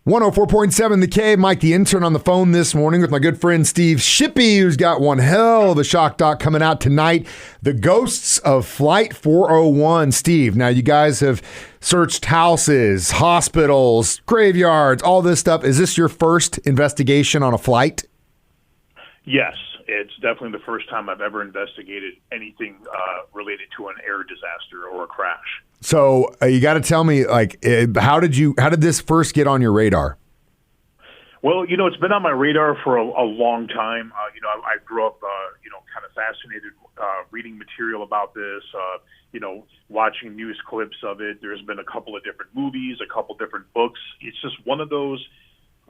104.7 The Cave. Mike, the intern, on the phone this morning with my good friend Steve Shippy, who's got one hell of a shock doc coming out tonight. The Ghosts of Flight 401. Steve, now you guys have searched houses, hospitals, graveyards, all this stuff. Is this your first investigation on a flight? Yes, it's definitely the first time I've ever investigated anything related to an air disaster or a crash. So you got to tell me, how did this first get on your radar? Well, it's been on my radar for a long time. I grew up, kind of fascinated reading material about this, watching news clips of it. There's been a couple of different movies, a couple different books. It's just one of those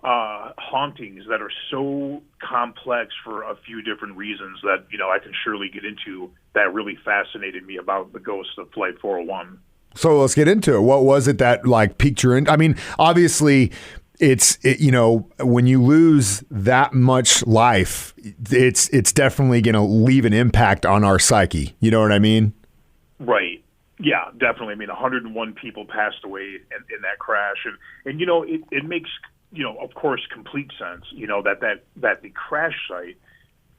hauntings that are so complex for a few different reasons that, I can surely get into, that really fascinated me about the Ghosts of Flight 401. So let's get into it. What was it that piqued your interest? I mean, obviously when you lose that much life, it's definitely going to leave an impact on our psyche. You know what I mean? Right. Yeah, definitely. I mean, 101 people passed away in that crash. And it makes, of course, complete sense, that the crash site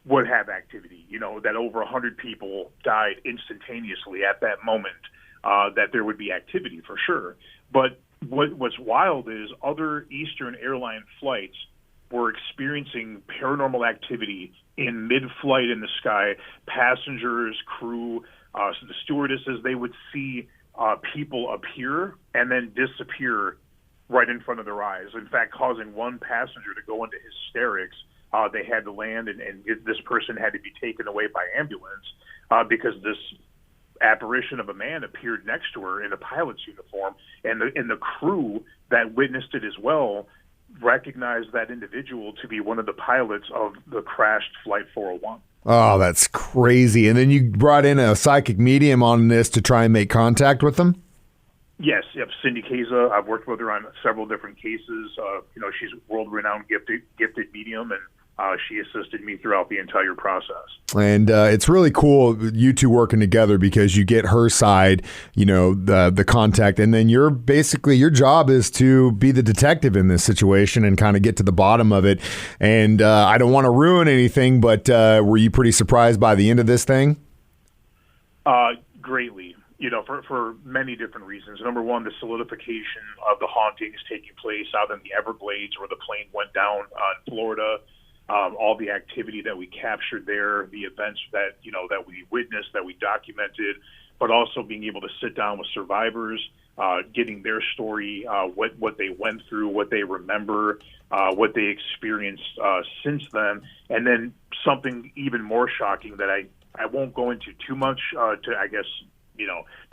would have activity, that over 100 people died instantaneously at that moment, that there would be activity for sure. But what's wild is other Eastern airline flights were experiencing paranormal activity in mid-flight in the sky. Passengers, crew, so the stewardesses, they would see people appear and then disappear right in front of their eyes. In fact, causing one passenger to go into hysterics. They had to land, and this person had to be taken away by ambulance because this apparition of a man appeared next to her in a pilot's uniform, and the crew that witnessed it as well recognized that individual to be one of the pilots of the crashed Flight 401. Oh, that's crazy. And then you brought in a psychic medium on this to try and make contact with them? Yes, Cindy Keza. I've worked with her on several different cases. She's a world-renowned gifted medium, and she assisted me throughout the entire process. And it's really cool, you two working together, because you get her side, the contact, and then your job is to be the detective in this situation and kind of get to the bottom of it. And I don't want to ruin anything, but were you pretty surprised by the end of this thing? Greatly. For many different reasons. Number one, the solidification of the hauntings taking place out in the Everglades where the plane went down in Florida. All the activity that we captured there, the events that we witnessed, that we documented, but also being able to sit down with survivors, getting their story, what they went through, what they remember, what they experienced since then, and then something even more shocking that I won't go into too much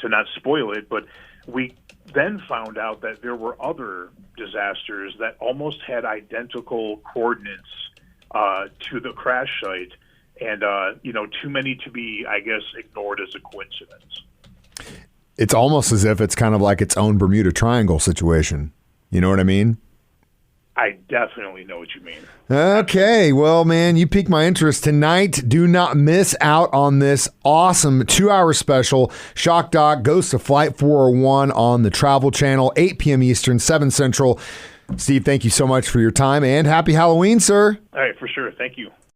to not spoil it, but we then found out that there were other disasters that almost had identical coordinates to the crash site, and too many to be, ignored as a coincidence. It's almost as if it's kind of like its own Bermuda Triangle situation. You know what I mean? I definitely know what you mean. Okay, well, man, you piqued my interest tonight. Do not miss out on this awesome 2-hour special, Shock Doc, Ghosts of Flight 401 on the Travel Channel, 8 p.m. Eastern, 7 Central. Steve, thank you so much for your time, and happy Halloween, sir. All right, for sure. Thank you.